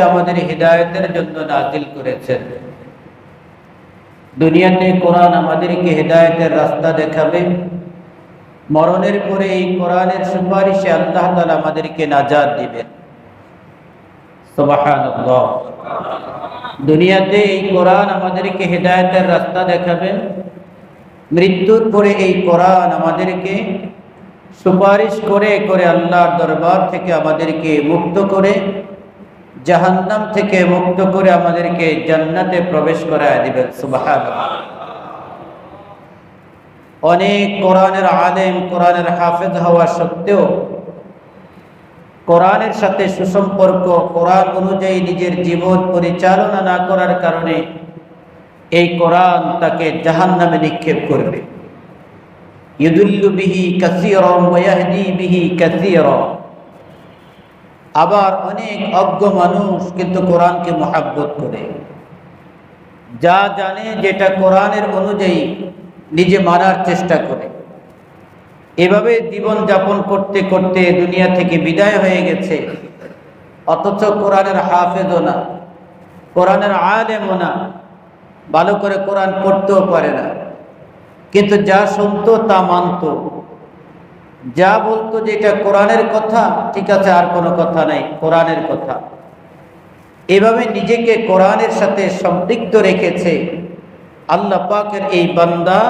আমাদের হিদায়াতের জন্য নাযিল করেছেন। দুনিয়াতে কোরআন আমাদেরকে হিদায়াতের রাস্তা দেখাবে, মরণের পরে এই কোরআনের সুপারিশে আল্লাহ তাআলা আমাদেরকে নাজাত দিবেন। সুবহানাল্লাহ। দুনিয়াতে এই কোরআন আমাদেরকে হিদায়াতের রাস্তা দেখাবেন, মৃত্যুর পরে এই কোরআন আমাদেরকে সুপারিশ করে করে আল্লাহর দরবার থেকে আমাদেরকে মুক্ত করে, জাহান্নাম থেকে মুক্ত করে আমাদেরকে জান্নাতে প্রবেশ করায় দিবেন। সুবহানাল্লাহ। অনেক কোরআনের আলেম, কোরআনের হাফেজ হওয়া সত্ত্বেও কোরআনের সাথে সুসম্পর্ক, কোরআন অনুযায়ী নিজের জীবন পরিচালনা না করার কারণে এই কোরআন তাকে জাহান্নামে নিক্ষেপ করবে। ইউদিল্লু বিহি কাসীরান ওয়া ইয়াহদি বিহি কাসীরান। আবার অনেক অজ্ঞ মানুষ কিন্তু কোরআনকে মহব্বত করে, যা জানে যেটা কোরআনের অনুযায়ী নিজে মানার চেষ্টা করে। এভাবে জীবন যাপন করতে করতে দুনিয়া থেকে বিদায় হয়ে গেছে, অথচ কোরআনের হাফেজও না, কোরআনের আলেমও না, ভালো করে কোরআন পড়তেও পারে না, কিন্তু যা শুনতো তা মানত, যা বলতো যে এটা কোরআনের কথা, ঠিক আছে, আর কোনো কথা নাই, কোরআনের কথা। এভাবে নিজেকে কোরআনের সাথে সম্পৃক্ত রেখেছে। আল্লাহ পাকের এই বান্দা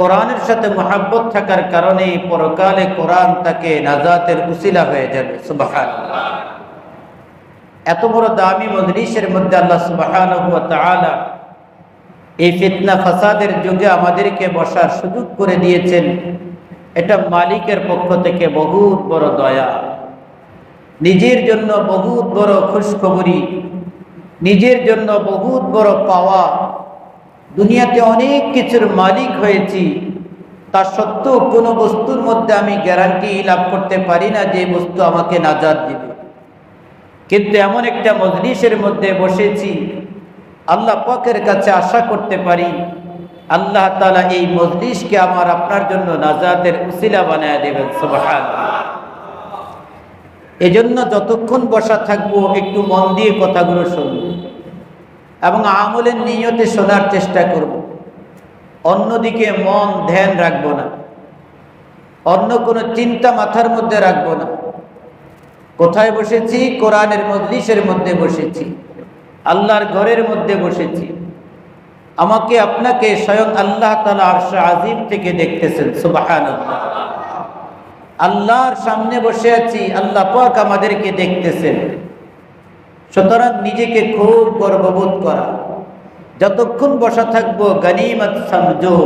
কোরআনের সাথে মহব্বত থাকার কারণে পরকালে কোরআন তাকে নাজাতের উসিলা হয়ে যাবে। সুবহানাল্লাহ। এত বড় দামি মজলিসের মধ্যে আল্লাহ সুবহানাহু ওয়া তাআলা এই ফিতনা ফাসাদের যুগে আমাদেরকে বসার সুযোগ করে দিয়েছেন। এটা মালিকের পক্ষ থেকে বহুত বড় দয়া, নিজের জন্য বহুত বড় খুশখবরি, নিজের জন্য বহুত বড় পাওয়া। দুনিয়াতে অনেক কিছুর মালিক হয়েছি, তা সত্ত্বেও কোনো বস্তুর মধ্যে আমি গ্যারান্টি লাভ করতে পারি না যে বস্তু আমাকে নাজাত দিবে। কিন্তু এমন একটা মজলিসের মধ্যে বসেছি, আল্লাহ পাকের কাছে আশা করতে পারি আল্লাহ তাআলা এই মজলিসকে আমার আপনার জন্য নাজাতের উসিলা বানায় দেবেন। সুবহানাল্লাহ। এজন্য যতক্ষণ বসা থাকবো একটু মন দিয়ে কথাগুলো শুনব এবং আমলের নিয়তে শোনার চেষ্টা করব। অন্যদিকে মন ধ্যান রাখবো না, অন্য কোনো চিন্তা মাথার মধ্যে রাখবো না। কোথায় বসেছি? কোরআনের মজলিসের মধ্যে বসেছি, আল্লাহর ঘরের মধ্যে বসেছি। আমাকে আপনাকে স্বয়ং আল্লাহ তাআলা আরশ আজিম থেকে দেখতেছেন। সুবহানাল্লাহ। আল্লাহর সামনে বসে আছি, আল্লাহ পাক আমাদেরকে দেখতেছেন। সুতরাং নিজেকে খুব গর্ববোধ করা, যতক্ষণ বসা থাকবো গনিমত সমঝো,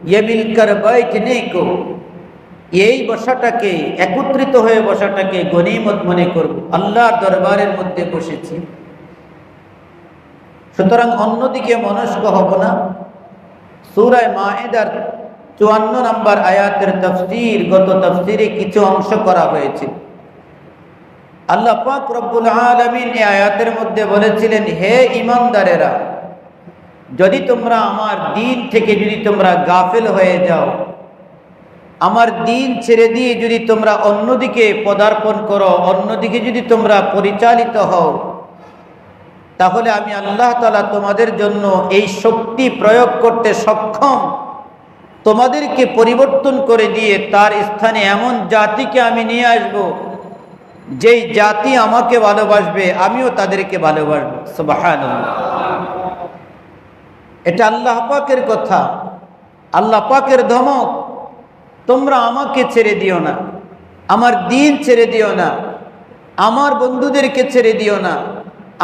ये मिलकर बैठने को, এই বসাটাকে, একত্রিত হয়ে বসাটাকে গনিমত মনে করব। আল্লাহর দরবারের মধ্যে বসেছি, সুতরাং অন্যদিকে মনস্ক হব না। সূরা মাইদার 54 নম্বর আয়াতের তাফসীর, গত তাফসীরে কিছু অংশ করা হয়েছে। আল্লাহ পাক রব্বুল আলামিন এই আয়াতের মধ্যে বলেছিলেন, হে ঈমানদারেরা, যদি তোমরা আমার দ্বীন থেকে যদি তোমরা গাফিল হয়ে যাও, আমার দ্বীন ছেড়ে দিয়ে যদি তোমরা অন্যদিকে পদার্পণ করো, অন্যদিকে যদি তোমরা পরিচালিত হও, তাহলে আমি আল্লাহ তাআলা তোমাদের জন্য এই শক্তি প্রয়োগ করতে সক্ষম, তোমাদেরকে পরিবর্তন করে দিয়ে তার স্থানে এমন জাতিকে আমি নিয়ে আসব, যেই জাতি আমাকে ভালোবাসবে, আমিও তাদেরকে ভালোবাসবো। সুবহানাল্লাহ। এটা আল্লাহ পাকের কথা, আল্লাহ পাকের ধমক। তোমরা আমাকে ছেড়ে দিও না, আমার দ্বীন ছেড়ে দিও না, আমার বন্ধুদেরকে ছেড়ে দিও না,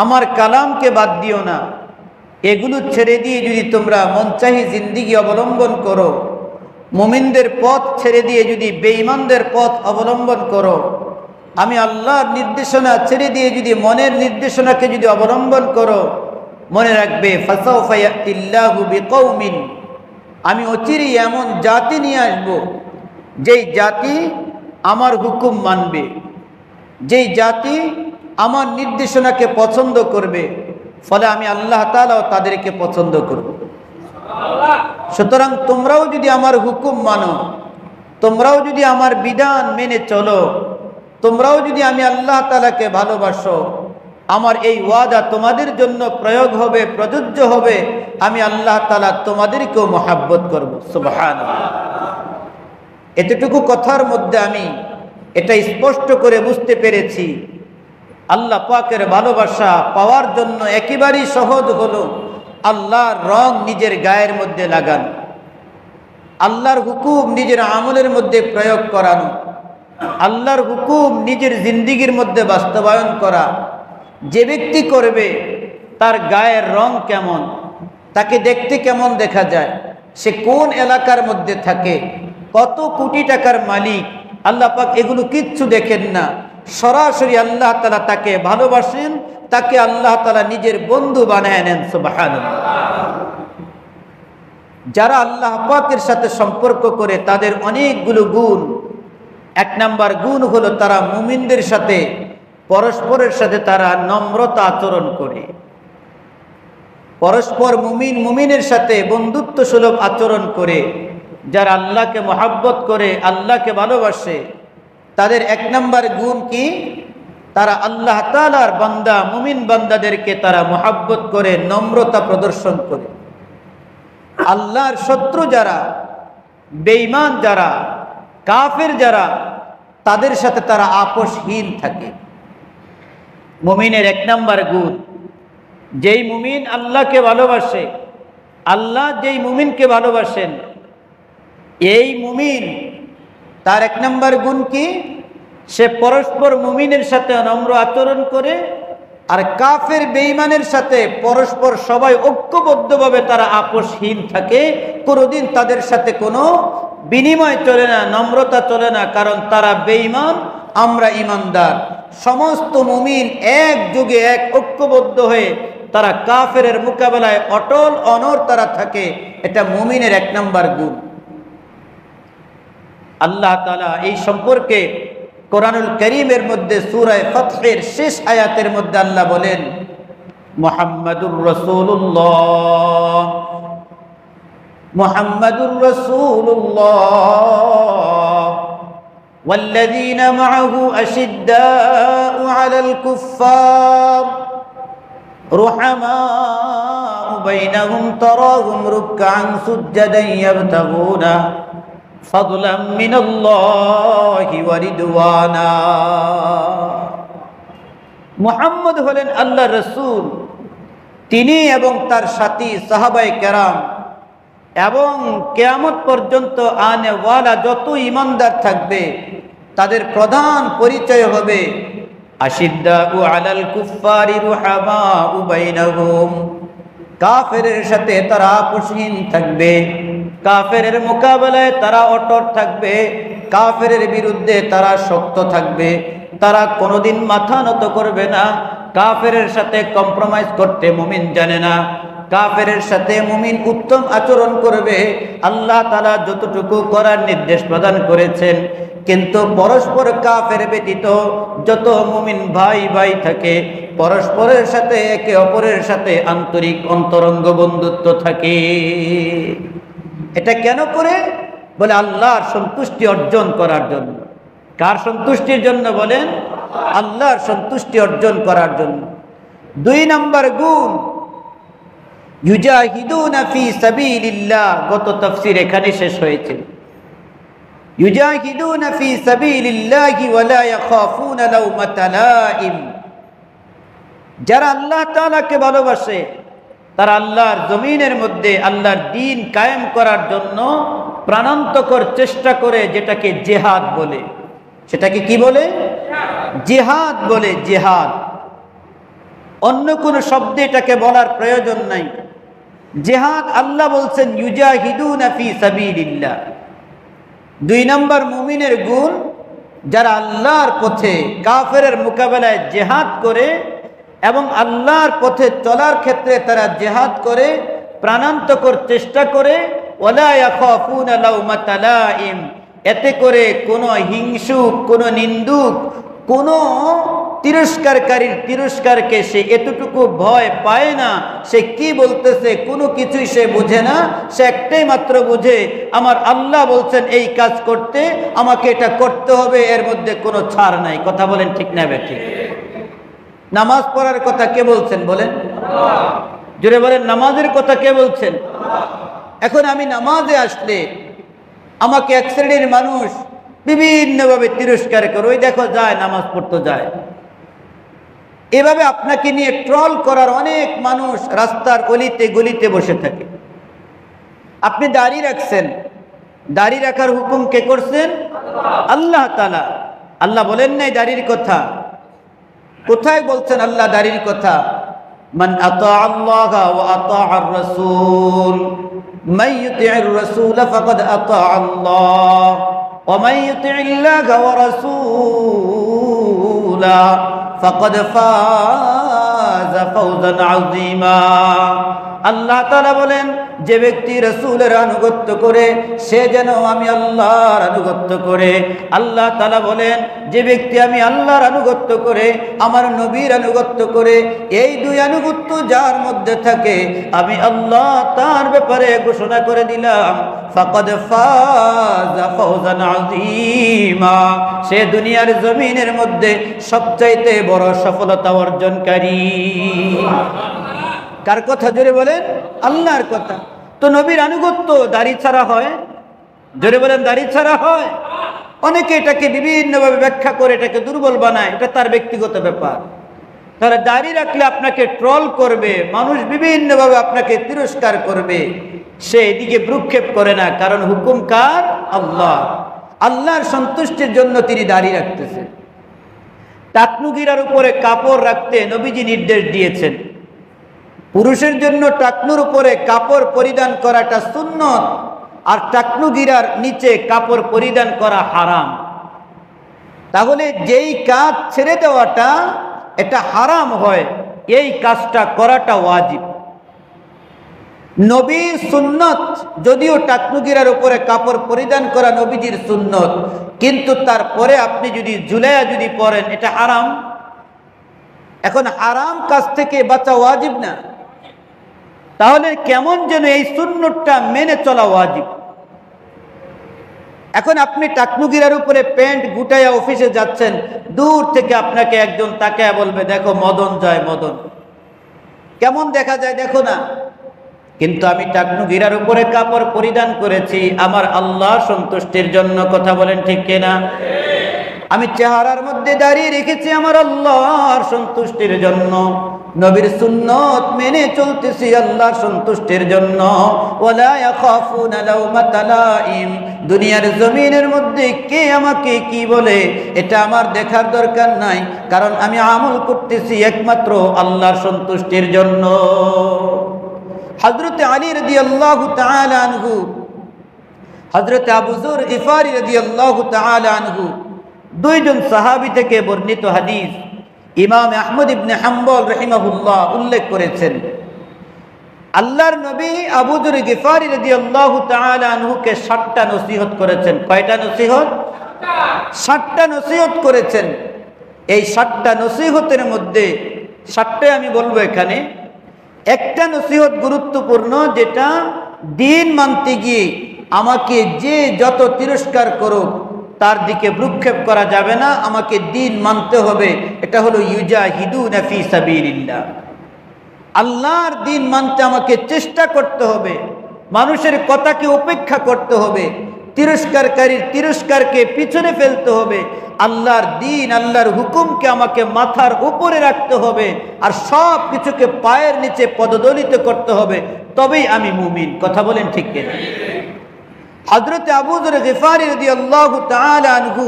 আমার কালামকে বাদ দিও না। এগুলো ছেড়ে দিয়ে যদি তোমরা মনচাহি জিন্দেগি অবলম্বন করো, মুমিনদের পথ ছেড়ে দিয়ে যদি বেঈমানদের পথ অবলম্বন করো, আমি আল্লাহর নির্দেশনা ছেড়ে দিয়ে যদি মনের নির্দেশনাকে যদি অবলম্বন করো, মনে রাখবে ফাসাউফা ইয়াতিল্লাহু বিকৌমিন, আমি অচিরেই এমন জাতি নিয়ে আসব, যেই জাতি আমার হুকুম মানবে, যেই জাতি আমার নির্দেশনাকে পছন্দ করবে, ফলে আমি আল্লাহ তাআলাও তাদেরকে পছন্দ করব। সুতরাং তোমরাও যদি আমার হুকুম মানো, তোমরাও যদি আমার বিধান মেনে চলো, তোমরাও যদি আমি আল্লাহ তাআলাকে ভালোবাসো, আমার এই ওয়াদা তোমাদের জন্য প্রয়োগ হবে, প্রযোজ্য হবে। আমি আল্লাহ তাআলা তোমাদেরকেও মহাব্বত করব। সুবহানাল্লাহ। এতটুকু কথার মধ্যে আমি এটা স্পষ্ট করে বুঝতে পেরেছি, আল্লাহ পাকের ভালোবাসা পাওয়ার জন্য একেবারেই সহজ হলো আল্লাহর রং নিজের গায়ের মধ্যে লাগানো, আল্লাহর হুকুম নিজের আমলের মধ্যে প্রয়োগ করানো, আল্লাহর হুকুম নিজের জিন্দিগির মধ্যে বাস্তবায়ন করা। যে ব্যক্তি করবে তার গায়ের রং কেমন, তাকে দেখতে কেমন দেখা যায়, সে কোন এলাকার মধ্যে থাকে, কত কোটি টাকার মালিক, আল্লাহ পাক এগুলো কিচ্ছু দেখেন না। সরাসরি আল্লাহ তাআলা তাকে ভালোবাসেন, তাকে আল্লাহ তাআলা নিজের বন্ধু বানায় নেন। সুবহানাল্লাহ। যারা আল্লাহ পাকের সাথে সম্পর্ক করে তাদের অনেকগুলো গুণ। এক নাম্বার গুণ হলো তারা মুমিনদের সাথে, পরস্পরের সাথে তারা নম্রতা আচরণ করে, পরস্পর মুমিনের সাথে বন্ধুত্ব সুলভ আচরণ করে। যারা আল্লাহকে মহাব্বত করে, আল্লাহকে ভালোবাসে, তাদের এক নাম্বার গুণ কি? তারা আল্লাহ তাআলার বান্দা, মুমিন বান্দাদেরকে তারা মহাব্বত করে, নম্রতা প্রদর্শন করে। আল্লাহর শত্রু যারা, বেঈমান যারা, কাফের যারা, তাদের সাথে তারা আপোষহীন থাকে। মুমিনের এক নাম্বার গুণ, যেই মুমিন আল্লাহকে ভালোবাসে, আল্লাহ যেই মুমিনকে ভালোবাসেন, এই মুমিন তার এক নাম্বার গুণ কি? সে পরস্পর মুমিনের সাথে নম্র আচরণ করে, আর কাফের বেঈমানের সাথে পরস্পর সবাই ঐক্যবদ্ধভাবে তারা আপোষহীন থাকে। কোনোদিন তাদের সাথে কোনো বিনিময় চলে না, নম্রতা চলে না, কারণ তারা বেঈমান, আমরা ইমানদার। সমস্ত মুমিন এক যুগে এক ঐক্যবদ্ধ হয়ে তারা কাফেরের মোকাবেলায় অটল অনড় তারা থাকে। এটা মুমিনের এক নাম্বার গুণ। আল্লাহ তাআলা এই সম্পর্কে কোরআনুল কারীমের মধ্যে সূরা ফাতহের শেষ আয়াতের মধ্যে আল্লাহ বলেন, মুহাম্মাদুর রাসূলুল্লাহ, মুহাম্মাদুর রাসূলুল্লাহ والذين معه أشداء على الكفار رحماء بينهم تراهم ركعا سجدا يبتغون فضلا من الله ورضوانا। মুহাম্মদ হলেন আল্লাহর রাসূল, তিনি এবং তার সাথী সাহাবায়ে কেরাম এবং কিয়ামত পর্যন্ত আনেওয়ালা যত ঈমানদার থাকবে তাদের প্রধান পরিচয় হবে আশিদ্দাউ আলাল কুফফারি রুহামাউ বাইনাহুম। কাফেরের সাথে তারা আপোষহীন থাকবে, কাফেরের মোকাবেলায় তারা অটল থাকবে, কাফেরের বিরুদ্ধে তারা শক্ত থাকবে, তারা কোনোদিন মাথা নত করবে না। কাফেরের সাথে কম্প্রোমাইজ করতে মুমিন জানে না, কাফেরের সাথে মুমিন উত্তম আচরণ করবে। আল্লাহ তাআলা যতটুকু করার নির্দেশ প্রদান করেছেন, কিন্তু পরস্পর কাফের ব্যতীত যত মুমিন ভাই ভাই থাকে, পরস্পরের সাথে একে অপরের সাথে আন্তরিক অন্তরঙ্গ বন্ধুত্ব থাকে। এটা কেন করে? বলে আল্লাহর সন্তুষ্টি অর্জন করার জন্য। কার সন্তুষ্টির জন্য বলেন? আল্লাহর সন্তুষ্টি অর্জন করার জন্য। দুই নাম্বার গুণ, ইউজাহিদুনা ফি সাবিলিল্লাহ। গত তাফসীর এখানে শেষ হয়েছে। ইউজাহিদুনা ফি সাবিলিল্লাহি ওয়া লা ইয়াখাফুনা লাওমাতা লাইম। যারা আল্লাহ তাআলাকে ভালোবাসে, তারা আল্লাহর জমিনের মধ্যে আল্লাহর দ্বীন কায়েম করার জন্য প্রাণান্তকর চেষ্টা করে, যেটাকে জিহাদ বলে। সেটাকে কি বলে? জিহাদ বলে। জিহাদ, অন্য কোনো শব্দে এটাকে বলার প্রয়োজন নাই। জিহাদ আল্লাহ বলছেন ইউজাহিদুনা ফি সাবিলিল্লাহ। দুই নম্বর মুমিনের গুণ, যারা আল্লাহর পথে কাফেরের মোকাবেলায় জিহাদ করে এবং আল্লাহর পথে চলার ক্ষেত্রে তারা জিহাদ করে, প্রাণান্তকর চেষ্টা করে। ওয়ালা ইয়াখাফুনা লাওমাতা লাইম। এতে করে কোনো হিংসুক, কোনো নিন্দুক, কোনো তিরস্কারকারীর তিরস্কারকে সে এতটুকু ভয় পায় না। সে কি বলতেছে কোনো কিছুই সে বোঝে না। সে একটাই মাত্র বোঝে, আমার আল্লাহ বলছেন এই কাজ করতে, আমাকে এটা করতে হবে, এর মধ্যে কোনো ছাড় নাই। কথা বলেন ঠিক না বেঠিক? নামাজ পড়ার কথা কে বলছেন বলেন? জোরে বলেন, নামাজের কথা কে বলছেন? এখন আমি নামাজে আসলে আমাকে এক শ্রেণীর মানুষ বিভিন্নভাবে তিরস্কার করে, ওই দেখো যায় নামাজ পড়তে যায়। এভাবে আপনাকে নিয়ে ট্রল করার অনেক মানুষ রাস্তার অলিতে গলিতে বসে থাকে। আপনি দাড়ি রাখছেন, দাড়ি রাখার হুকুম কে করছেন? আল্লাহ তাআলা। আল্লাহ বলেন নাই দাড়ির কথা? কোথায় বলছেন আল্লাহ দাড়ির কথা? মান আতা আল্লাহ ওয়া আতা আর রাসূল মান ইউতি'র রাসূল ফাকাদ আতা আল্লাহ ওয়া মান ইউতি'ল্লাহ ওয়া রাসূলা ফাকাদ ফাযা ফাওজান আযীমা। আল্লাহ তাআলা বলেন, যে ব্যক্তি রাসূলের আনুগত্য করে সে যেন আমি আল্লাহর আনুগত্য করে। আল্লাহ তাআলা বলেন, যে ব্যক্তি আমি আল্লাহর আনুগত্য করে আমার নবীর আনুগত্য করে, এই দুই আনুগত্য যার মধ্যে থাকে আমি আল্লাহ তার ব্যাপারে ঘোষণা করে দিলাম, ফাকাদ ফাযা ফাওজান আযীমা, সে দুনিয়ার জমিনের মধ্যে সবচাইতে বড় সফলতা অর্জনকারী। কার কথা জোরে বলেন? আল্লাহর কথা। তো নবীর আনুগত্য দাড়ি ছাড়া হয়? জোরে বলেন, দাড়ি ছাড়া হয়? অনেকে এটাকে বিভিন্নভাবে ব্যাখ্যা করে এটাকে দুর্বল বানায়, এটা তার ব্যক্তিগত ব্যাপার। তারা দাড়ি রাখলে আপনাকে ট্রল করবে, মানুষ বিভিন্নভাবে আপনাকে তিরস্কার করবে, সে এদিকে ভ্রুক্ষেপ করে না। কারণ হুকুম কার? আল্লাহ। আল্লাহর সন্তুষ্টির জন্য তিনি দাড়ি রাখতেছেন। টাকনু গিরার উপরে কাপড় রাখতে নবীজি নির্দেশ দিয়েছেন। পুরুষের জন্য টাকনুর উপরে কাপড় পরিধান করাটা সুন্নত, আর টাকনু গিরার নিচে কাপড় পরিধান করা হারাম। তাহলে যেই কাজ ছেড়ে দেওয়াটা এটা হারাম হয়, এই কাজটা করাটা ওয়াজিব। নবীর সুন্নত, যদিও টাকনু গিরার উপরে কাপড় পরিধান করা নবীজির সুন্নত, কিন্তু তারপরে আপনি যদি ঝুলাইয়া যদি পড়েন এটা হারাম। এখন হারাম কাজ থেকে বাঁচা ওয়াজিব না, তাহলে কেমন যেন এই সুন্নতটা মেনে চলা ওয়াজিব। এখন আপনি টাকনু গিরার উপরে প্যান্ট গুটাইয়া অফিসে যাচ্ছেন, দূর থেকে আপনাকে একজন তাকায়া বলবে, দেখো মদন যায়, মদন কেমন দেখা যায় দেখো না। কিন্তু আমি টাকনু গিরার উপরে কাপড় পরিধান করেছি আমার আল্লাহ সন্তুষ্টির জন্য। কথা বলেন ঠিক কিনা? আমি চেহারার মধ্যে দাঁড়িয়ে রেখেছি আমার আল্লাহর সন্তুষ্টির জন্য, নবীর সুন্নত মেনে চলতেছি আল্লাহর সন্তুষ্টির জন্য। ওয়ালা ইয়াখাফুনা লাওমাতা লাইম, দুনিয়ার জমিনের মধ্যে কে আমাকে কি বলে এটা আমার দেখার দরকার নাই, কারণ আমি আমল করতেছি একমাত্র আল্লাহর সন্তুষ্টির জন্য। হযরত আলী রাদিয়াল্লাহু তাআলা আনহু, হযরত আবু যর গিফারি রাদিয়াল্লাহু তাআলা আনহু, দুইজন সাহাবী থেকে বর্ণিত হাদিস ইমাম আহমদ ইবনে হাম্বল রাহিমাহুল্লাহ উল্লেখ করেছেন। আল্লাহর নবী আবু যর গিফারি রাদিয়াল্লাহু তাআলা আনহুকে 60টা নসিহত করেছেন। কয়টা নসিহত? 60টা নসিহত করেছেন। এই 60টা নসিহতের মধ্যে 60টাই আমি বলবো এখানে। একটা নসিহত গুরুত্বপূর্ণ, যেটা দিন মানতে গিয়ে আমাকে যে যত তিরস্কার করুক তার দিকে ভ্রুক্ষেপ করা যাবে না, আমাকে দিন মানতে হবে। এটা হলো ইউজাহিদুনা ফি সাবিলিল্লাহ। আল্লাহর দিন মানতে আমাকে চেষ্টা করতে হবে, মানুষের কথাকে উপেক্ষা করতে হবে, তিরস্কারকারীর তিরস্কারকে পিছনে ফেলতে হবে, আল্লাহর দিন আল্লাহর হুকুমকে আমাকে মাথার উপরে রাখতে হবে, আর সব কিছুকে পায়ের নিচে পদদলিত করতে হবে, তবেই আমি মুমিন। কথা বলেন ঠিক কিনা? হযরত আবু যর গিফারি রাদিয়াল্লাহু তাআলা আনহু,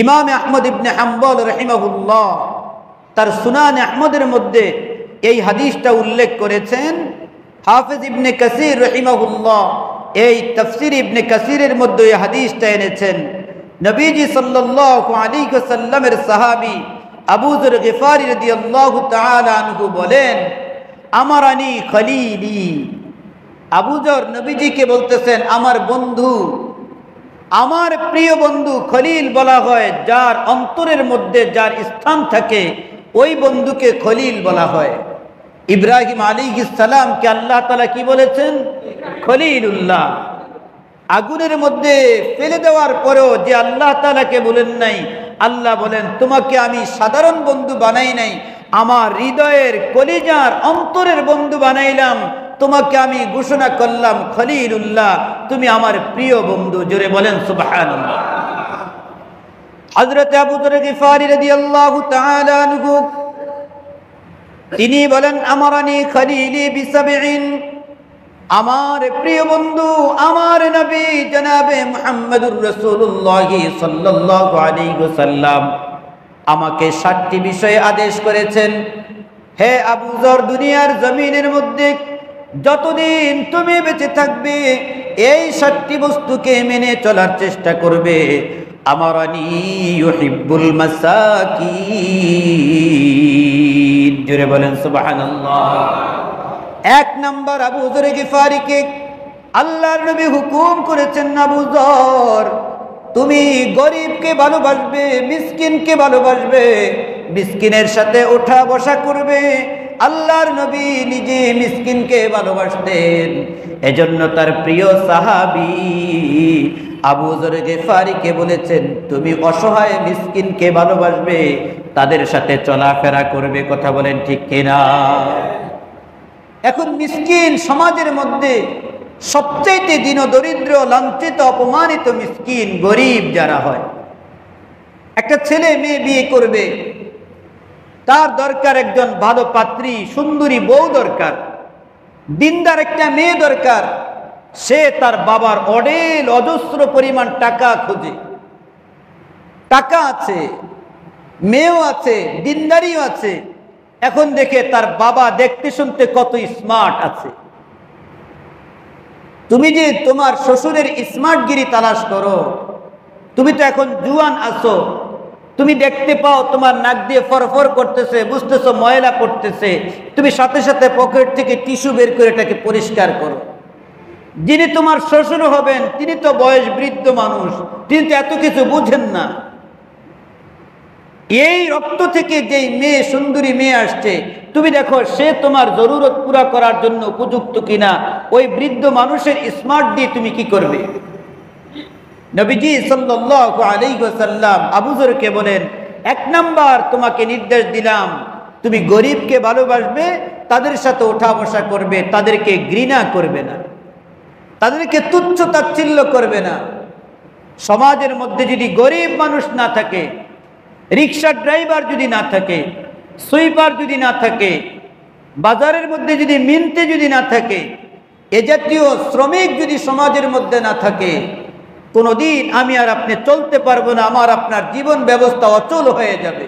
ইমাম আহমদ ইবনে হাম্বল রাহিমাহুল্লাহ তার সুনান আহমদের মধ্যে এই হাদিসটা উল্লেখ করেছেন। হাফেজ ইবনে কাসির রাহিমাহুল্লাহ এই তাফসীর ইবনে কাসিরের মধ্যে এই হাদিসটা এনেছেন। নবীজি সাল্লাল্লাহু আলাইহি ওয়াসাল্লামের সাহাবী আবু যর গিফারি রাদিয়াল্লাহু তাআলা আনহু বলেন, আমারানি খলিলি। আবু যর নবীজিকে বলতেছেন আমার বন্ধু, আমার প্রিয় বন্ধু। খলিল বলা হয় যার অন্তরের মধ্যে যার স্থান থাকে, ওই বন্ধুকে খলিল বলা হয়। ইব্রাহিম আলাইহিস সালামকে আল্লাহ তাআলা কি বলেছেন? খলিলুল্লাহ। আগুনের মধ্যে ফেলে দেওয়ার পরেও যে আল্লাহ তাআলাকে বলেন নাই আল্লাহ বলেন তোমাকে আমি সাধারণ বন্ধু বানাই নাই, আমার হৃদয়ের কলিজার অন্তরের বন্ধু বানাইলাম। তোমাকে আমি ঘোষণা করলাম খলিলুল্লাহ, তুমি আমার প্রিয় বন্ধু। জোরে বলেন সুবহানাল্লাহ। হযরত আবু যর গিফারী রাদিয়াল্লাহু তাআলা আনহু তিনি বলেন আমারানি খলিলি বিসাবঈন, আমার প্রিয় বন্ধু আমার নবী জনাবে মুহাম্মদুর রাসূলুল্লাহ সাল্লাল্লাহু আলাইহি ওয়াসাল্লাম আমাকে 7টি বিষয়ে আদেশ করেছেন। হে আবু যর, দুনিয়ার জমিনের মধ্যে যতদিন তুমি বেঁচে থাকবে এই 7টি বস্তুকে মেনে চলার চেষ্টা করবে। আমারানি ইউহিব্বুল মাসাকিন। জোরে বলেন সুবহানাল্লাহ। 1 নাম্বার আবু যর গিফারীকে আল্লাহর নবী হুকুম করেছেন, আবু যর তুমি গরিবকে ভালোবাসবে, মিসকিনকে ভালোবাসবে, মিসকিনের সাথে ওঠা বসা করবে। আল্লাহর নবী নিজে মিসকিনকে ভালোবাসতেন, এজন্য তার প্রিয় সাহাবী আবু যর গিফারীকে বলেছেন তুমি অসহায় মিসকিনকে ভালোবাসবে, তাদের সাথে চলাফেরা করবে। কথা বলেন ঠিক কিনা? এখন মিসকিন সমাজের মধ্যে সবচেয়ে দীন দরিদ্র, লাঞ্ছিত, অপমানিত মিসকিন গরিব যারা হয়। একটা ছেলে মেয়ে বিয়ে করবে, তার দরকার একজন ভালো পাত্রী, সুন্দরী বউ দরকার, দিনদার একটা মেয়ে দরকার। সে তার বাবার অঢেল অজস্র পরিমাণ টাকা খোঁজে। টাকা আছে, মেয়েও আছে, দিনদারিও আছে। এখন দেখে তার বাবা দেখতে শুনতে কত স্মার্ট আছে। তুমি যে তোমার শ্বশুরের স্মার্টগিরি তালাশ করো, তুমি তো এখন জুয়ান আছো, তুমি দেখতে পাও তোমার নাক দিয়ে ফরফর করতেছে, বুঝতেছো ময়লা পড়তেছে, তুমি সাথে সাথে পকেট থেকে টিস্যু বের করে এটাকে পরিষ্কার করো। যিনি তোমার শ্বশুর হবেন তিনি তো বয়স বৃদ্ধ মানুষ, তিনি তো এত কিছু বুঝেন না। এই রক্ত থেকে যেই মেয়ে, সুন্দরী মেয়ে আসছে, তুমি দেখো সে তোমার জরুরত পুরা করার জন্য উপযুক্ত কিনা। ওই বৃদ্ধ মানুষের স্মার্ট দিয়ে তুমি কি করবে? নবীজি সাল্লাল্লাহু আলাইহি ওয়াসাল্লাম আবু যরকে বলেন 1 নাম্বার তোমাকে নির্দেশ দিলাম, তুমি গরিবকে ভালোবাসবে, তাদের সাথে ওঠা বসা করবে, তাদেরকে ঘৃণা করবে না, তাদেরকে তুচ্ছ তাচ্ছিল্য করবে না। সমাজের মধ্যে যদি গরিব মানুষ না থাকে, রিক্সা ড্রাইভার যদি না থাকে, সুইপার যদি না থাকে, বাজারের মধ্যে যদি মিনতে যদি না থাকে, এ জাতীয় শ্রমিক যদি সমাজের মধ্যে না থাকে, কোনোদিন আমি আর আপনি চলতে পারবো না, আমার আপনার জীবন ব্যবস্থা অচল হয়ে যাবে।